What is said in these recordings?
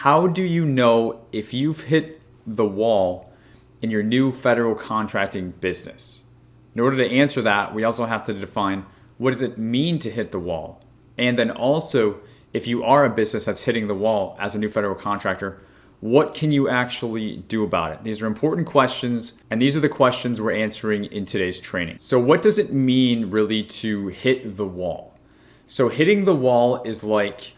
how do you know if you've hit the wall in your new federal contracting business? In order to answer that, we also have to define what does it mean to hit the wall? And then also, if you are a business that's hitting the wall as a new federal contractor, what can you actually do about it? These are important questions, and these are the questions we're answering in today's training. So what does it mean really to hit the wall? So hitting the wall is like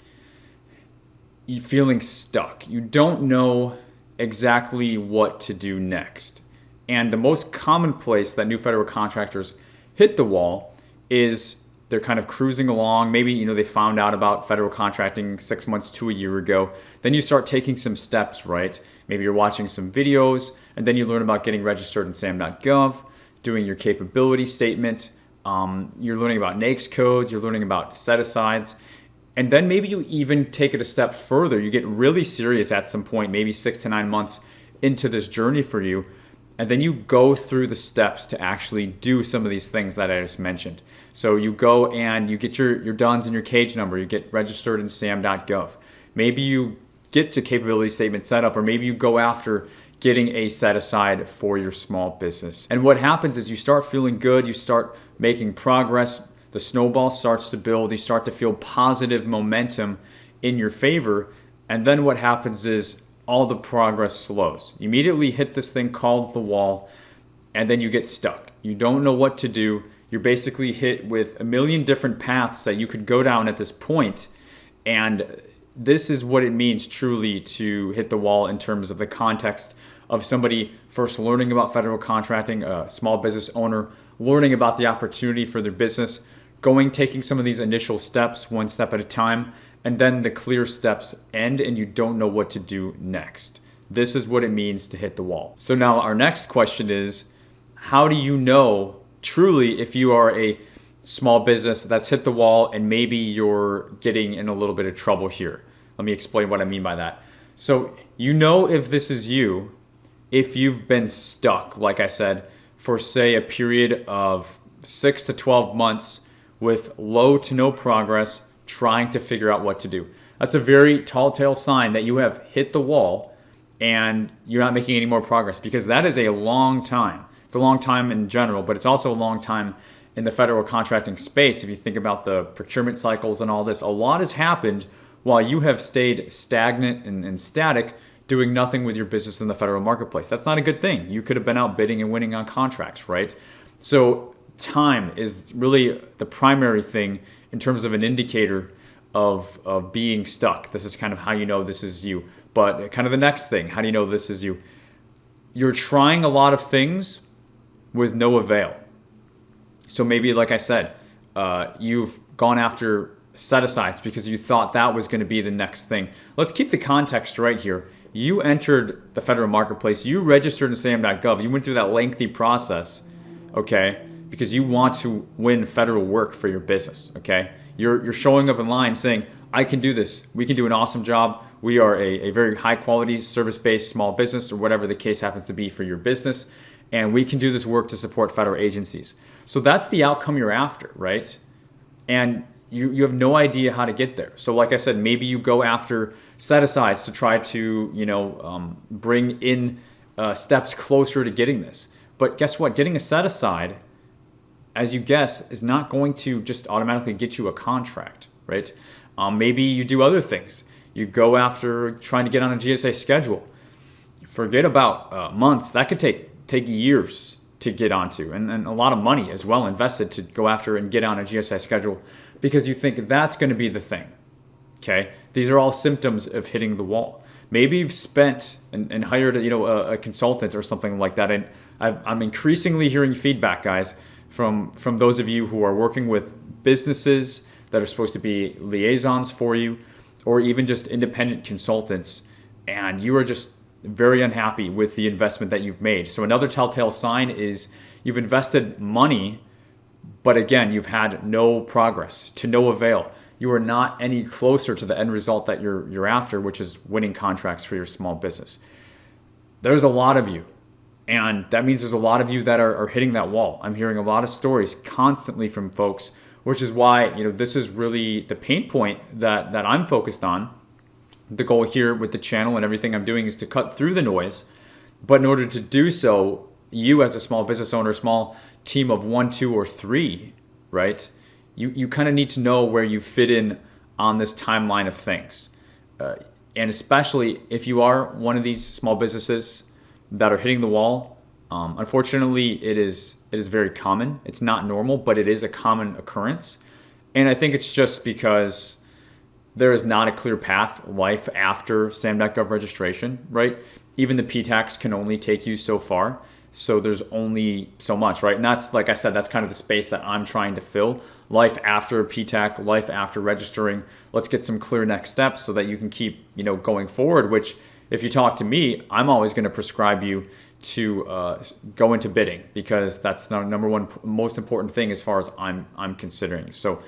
you feeling stuck. You don't know exactly what to do next. And the most common place that new federal contractors hit the wall is they're kind of cruising along. Maybe, they found out about federal contracting 6 months to a year ago. Then you start taking some steps, right? Maybe you're watching some videos, and then you learn about getting registered in sam.gov, doing your capability statement. You're learning about NAICS codes. You're learning about set-asides. And then maybe you even take it a step further. You get really serious at some point, maybe 6 to 9 months into this journey for you. And then you go through the steps to actually do some of these things that I just mentioned. So you go and you get your DUNS and your cage number. You get registered in sam.gov. Maybe you get to capability statement setup, or maybe you go after getting a set aside for your small business. And what happens is you start feeling good. You start making progress. The snowball starts to build. You start to feel positive momentum in your favor. And then what happens is all the progress slows. You immediately hit this thing called the wall, and then you get stuck. You don't know what to do. You're basically hit with a million different paths that you could go down at this point. And this is what it means truly to hit the wall in terms of the context of somebody first learning about federal contracting, a small business owner, learning about the opportunity for their business, taking some of these initial steps one step at a time, and then the clear steps end and you don't know what to do next. This is what it means to hit the wall. So now our next question is, how do you know truly if you are a small business that's hit the wall and maybe you're getting in a little bit of trouble here? Let me explain what I mean by that. So if this is you, if you've been stuck, like I said, for say a period of 6 to 12 months with low to no progress, trying to figure out what to do. That's a very tall tale sign that you have hit the wall and you're not making any more progress, because that is a long time. It's a long time in general, but it's also a long time in the federal contracting space. If you think about the procurement cycles and all this, a lot has happened while you have stayed stagnant and static, doing nothing with your business in the federal marketplace. That's not a good thing. You could have been out bidding and winning on contracts, right? So time is really the primary thing in terms of an indicator of being stuck. This is kind of how you know this is you. But kind of the next thing, how do you know this is you? You're trying a lot of things with no avail. So maybe, like I said, you've gone after set-asides because you thought that was going to be the next thing. Let's keep the context right here. You entered the federal marketplace. You registered in sam.gov. You went through that lengthy process, okay, because you want to win federal work for your business, okay? You're showing up in line saying, I can do this. We can do an awesome job. We are a very high-quality, service-based small business, or whatever the case happens to be for your business, and we can do this work to support federal agencies. So that's the outcome you're after, right? And you have no idea how to get there. So like I said, maybe you go after set-asides to try to bring in steps closer to getting this. But guess what? Getting a set-aside, as you guess, is not going to just automatically get you a contract, right? Maybe you do other things. You go after trying to get on a GSA schedule. Forget about months. That could take years to get onto, and a lot of money as well invested to go after and get on a GSA schedule, because you think that's going to be the thing, okay? These are all symptoms of hitting the wall. Maybe you've spent and hired a consultant or something like that, and I'm increasingly hearing feedback, guys, from those of you who are working with businesses that are supposed to be liaisons for you, or even just independent consultants, and you are just very unhappy with the investment that you've made. So another telltale sign is you've invested money, but again, you've had no progress, to no avail. You are not any closer to the end result that you're after, which is winning contracts for your small business. There's a lot of you. And that means there's a lot of you that are hitting that wall. I'm hearing a lot of stories constantly from folks, which is why this is really the pain point that I'm focused on, The goal here with the channel and everything I'm doing is to cut through the noise. But in order to do so, you as a small business owner, a small team of 1, 2, or 3, right? You kind of need to know where you fit in on this timeline of things. And especially if you are one of these small businesses that are hitting the wall, unfortunately, it is very common. It's not normal, but it is a common occurrence. And I think it's just because there is not a clear path life after sam.gov registration, right? Even the PTAX can only take you so far. So there's only so much, right? And that's, like I said, that's kind of the space that I'm trying to fill. Life after PTAC, life after registering. Let's get some clear next steps so that you can keep, going forward, which if you talk to me, I'm always going to prescribe you to go into bidding, because that's the number one most important thing as far as I'm considering. So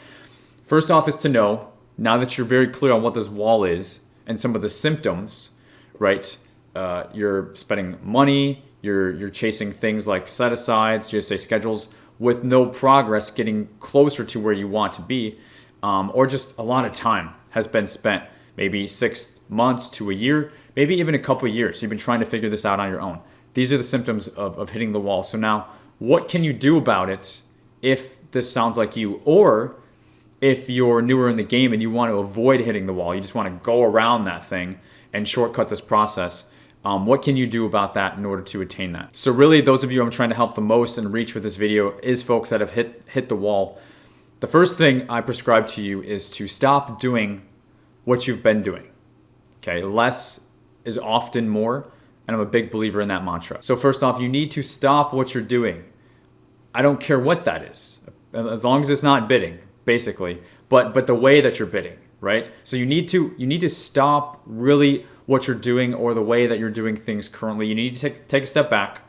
first off is to know, now that you're very clear on what this wall is and some of the symptoms, right? You're spending money, you're chasing things like set-asides, GSA schedules, with no progress getting closer to where you want to be, or just a lot of time has been spent, maybe 6 months to a year, maybe even a couple of years. You've been trying to figure this out on your own. These are the symptoms of hitting the wall. So now, what can you do about it if this sounds like you? Or if you're newer in the game and you want to avoid hitting the wall, you just want to go around that thing and shortcut this process, what can you do about that in order to attain that? So really, those of you I'm trying to help the most and reach with this video is folks that have hit the wall. The first thing I prescribe to you is to stop doing what you've been doing. Okay, less is often more, and I'm a big believer in that mantra. So first off, you need to stop what you're doing. I don't care what that is, as long as it's not bidding, basically, but the way that you're bidding, right? So you need to stop really what you're doing or the way that you're doing things currently. You need to take a step back,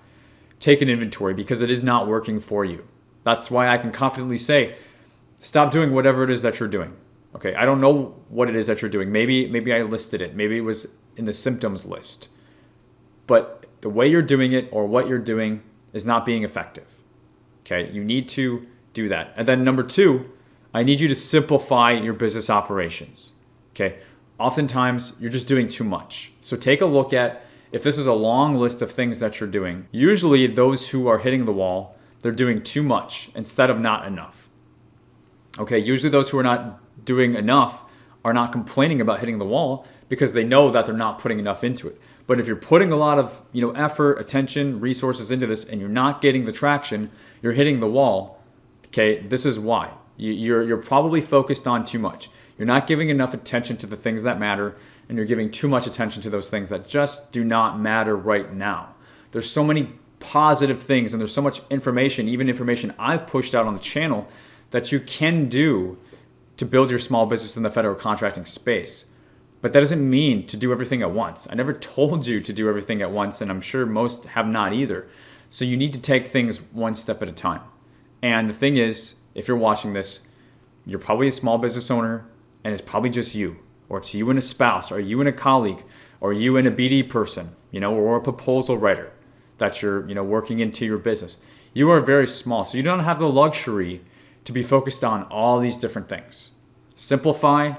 take an inventory, because it is not working for you. That's why I can confidently say, stop doing whatever it is that you're doing. Okay, I don't know what it is that you're doing. Maybe I listed it. Maybe it was in the symptoms list. But the way you're doing it or what you're doing is not being effective. Okay, you need to do that. And then number 2, I need you to simplify your business operations. Okay, oftentimes you're just doing too much. So take a look at, if this is a long list of things that you're doing, usually those who are hitting the wall, they're doing too much instead of not enough. Okay, usually those who are not doing enough are not complaining about hitting the wall because they know that they're not putting enough into it. But if you're putting a lot of effort, attention, resources into this and you're not getting the traction, you're hitting the wall. Okay, this is why. You're probably focused on too much. You're not giving enough attention to the things that matter, and you're giving too much attention to those things that just do not matter right now. There's so many positive things, and there's so much information, even information I've pushed out on the channel, that you can do to build your small business in the federal contracting space. But that doesn't mean to do everything at once. I never told you to do everything at once, and I'm sure most have not either. So you need to take things one step at a time. And the thing is, if you're watching this, you're probably a small business owner, and it's probably just you, or it's you and a spouse, or you and a colleague, or you and a BD person, or a proposal writer that you're, working into your business. You are very small, so you don't have the luxury to be focused on all these different things. Simplify,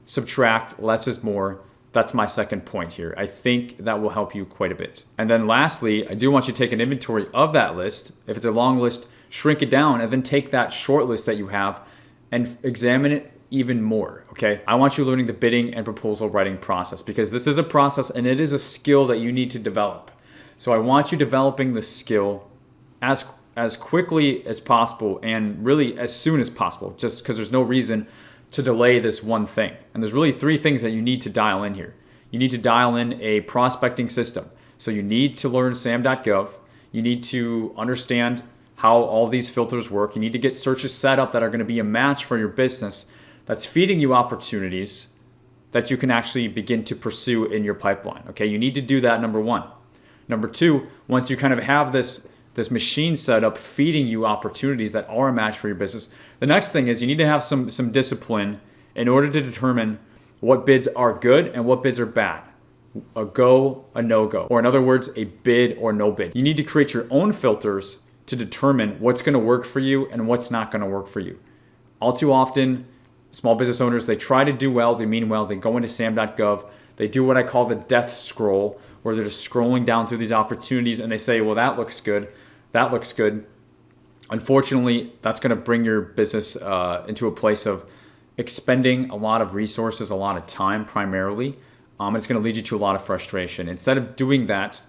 subtract, less is more. That's my second point here. I think that will help you quite a bit. And then lastly, I do want you to take an inventory of that list. If it's a long list, shrink it down, and then take that short list that you have and examine it even more, okay? I want you learning the bidding and proposal writing process, because this is a process and it is a skill that you need to develop. So I want you developing the skill as quickly as possible, and really as soon as possible, just because there's no reason to delay this one thing. And there's really 3 things that you need to dial in here. You need to dial in a prospecting system. So you need to learn sam.gov. You need to understand how all these filters work. You need to get searches set up that are going to be a match for your business, that's feeding you opportunities that you can actually begin to pursue in your pipeline. Okay, you need to do that, number 1. Number 2, once you kind of have this machine set up feeding you opportunities that are a match for your business, the next thing is you need to have some discipline in order to determine what bids are good and what bids are bad. A go, a no-go, or in other words, a bid or no bid. You need to create your own filters to determine what's going to work for you and what's not going to work for you. All too often, small business owners, they try to do well, they mean well, they go into sam.gov, They do what I call the death scroll, where they're just scrolling down through these opportunities and they say, well, that looks good. That looks good. Unfortunately, that's going to bring your business into a place of expending a lot of resources, a lot of time primarily. It's going to lead you to a lot of frustration. Instead of doing that,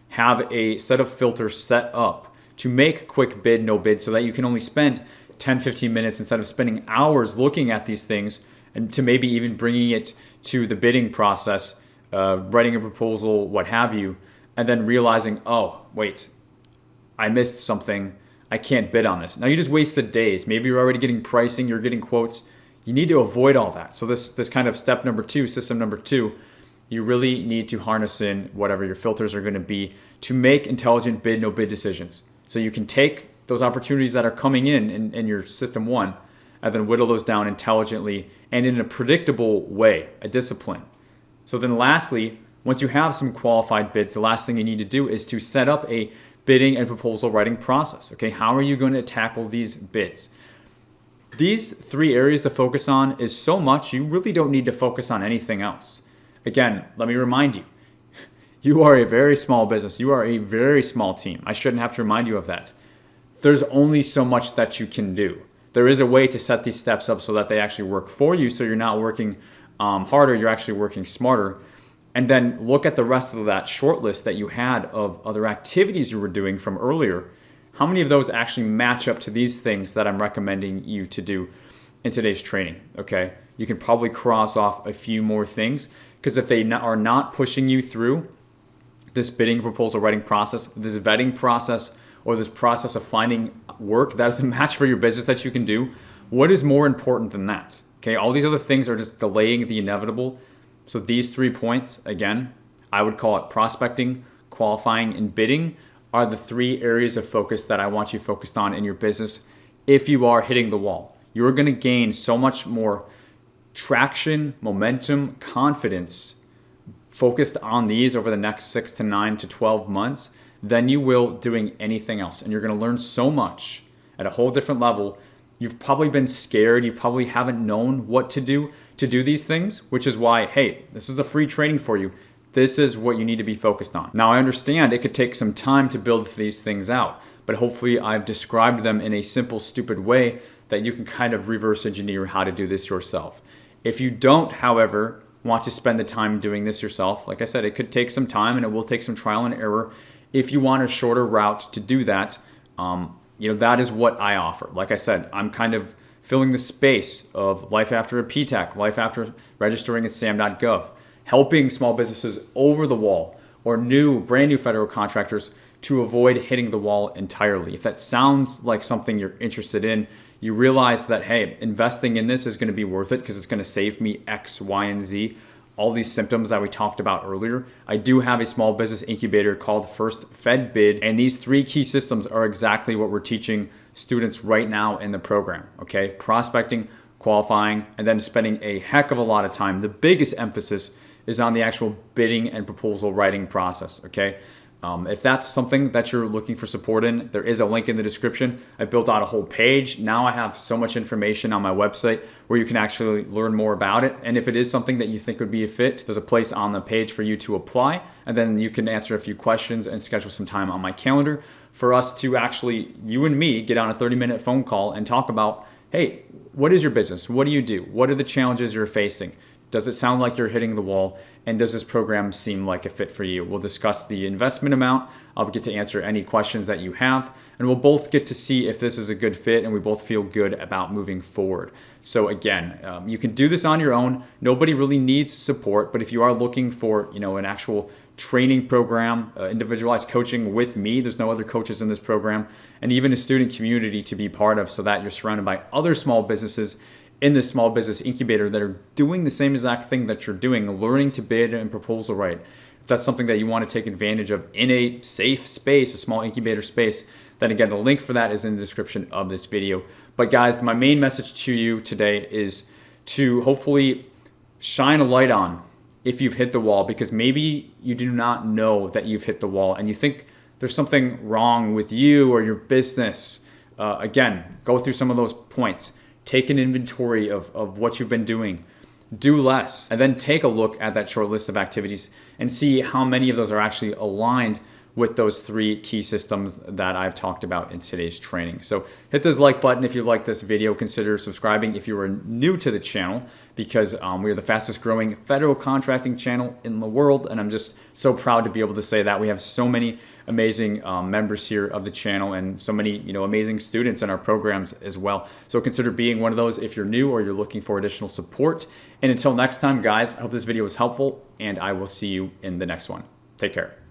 have a set of filters set up to make quick bid, no bid, so that you can only spend 10, 15 minutes instead of spending hours looking at these things, and to maybe even bringing it to the bidding process, writing a proposal, what have you, and then realizing, oh, wait, I missed something. I can't bid on this. Now you just wasted days. Maybe you're already getting pricing, you're getting quotes. You need to avoid all that. So this kind of step number 2, system number 2, you really need to harness in whatever your filters are going to be to make intelligent bid, no bid decisions. So you can take those opportunities that are coming in your system 1 and then whittle those down intelligently and in a predictable way, a discipline. So then lastly, once you have some qualified bids, the last thing you need to do is to set up a bidding and proposal writing process. Okay, how are you going to tackle these bids? These 3 areas to focus on is so much, you really don't need to focus on anything else. Again, let me remind you, you are a very small business. You are a very small team. I shouldn't have to remind you of that. There's only so much that you can do. There is a way to set these steps up so that they actually work for you, so you're not working harder, you're actually working smarter. And then look at the rest of that short list that you had of other activities you were doing from earlier. How many of those actually match up to these things that I'm recommending you to do in today's training? Okay, you can probably cross off a few more things, because if they are not pushing you through this bidding proposal writing process, this vetting process, or this process of finding work that is a match for your business that you can do, what is more important than that? Okay, all these other things are just delaying the inevitable. So these 3 points, again, I would call it prospecting, qualifying, and bidding, are the 3 areas of focus that I want you focused on in your business if you are hitting the wall. You're going to gain so much more traction, momentum, confidence focused on these over the next 6 to 9 to 12 months than you will doing anything else. And you're going to learn so much at a whole different level. You've probably been scared. You probably haven't known what to do these things, which is why, hey, this is a free training for you. This is what you need to be focused on. Now, I understand it could take some time to build these things out, but hopefully I've described them in a simple, stupid way that you can kind of reverse engineer how to do this yourself. If you don't, however, want to spend the time doing this yourself, like I said, it could take some time and it will take some trial and error. If you want a shorter route to do that, that is what I offer. Like I said, I'm kind of filling the space of life after a PTAC, life after registering at sam.gov, helping small businesses over the wall or brand new federal contractors to avoid hitting the wall entirely. If that sounds like something you're interested in, you realize that, hey, investing in this is going to be worth it because it's going to save me X, Y, and Z. All these symptoms that we talked about earlier. I do have a small business incubator called First Fed Bid, and these 3 key systems are exactly what we're teaching students right now in the program. Okay, prospecting, qualifying, and then spending a heck of a lot of time. The biggest emphasis is on the actual bidding and proposal writing process. Okay, if that's something that you're looking for support in, there is a link in the description. I built out a whole page. Now I have so much information on my website where you can actually learn more about it. And if it is something that you think would be a fit, there's a place on the page for you to apply. And then you can answer a few questions and schedule some time on my calendar for us to actually, you and me, get on a 30-minute phone call and talk about, hey, what is your business? What do you do? What are the challenges you're facing? Does it sound like you're hitting the wall? And does this program seem like a fit for you? We'll discuss the investment amount. I'll get to answer any questions that you have. And we'll both get to see if this is a good fit and we both feel good about moving forward. So again, you can do this on your own. Nobody really needs support. But if you are looking for an actual training program, individualized coaching with me, there's no other coaches in this program, and even a student community to be part of so that you're surrounded by other small businesses in this small business incubator that are doing the same exact thing that you're doing, learning to bid and proposal write. If that's something that you want to take advantage of in a safe space, a small incubator space, then again, the link for that is in the description of this video. But guys, my main message to you today is to hopefully shine a light on if you've hit the wall, because maybe you do not know that you've hit the wall and you think there's something wrong with you or your business. Again, go through some of those points. Take an inventory of what you've been doing. do less, and then take a look at that short list of activities and see how many of those are actually aligned with those 3 key systems that I've talked about in today's training. So hit this like button if you like this video. Consider subscribing if you are new to the channel, because we are the fastest growing federal contracting channel in the world. And I'm just so proud to be able to say that. We have so many amazing members here of the channel, and so many amazing students in our programs as well. So consider being one of those if you're new or you're looking for additional support. And until next time, guys, I hope this video was helpful, and I will see you in the next one. Take care.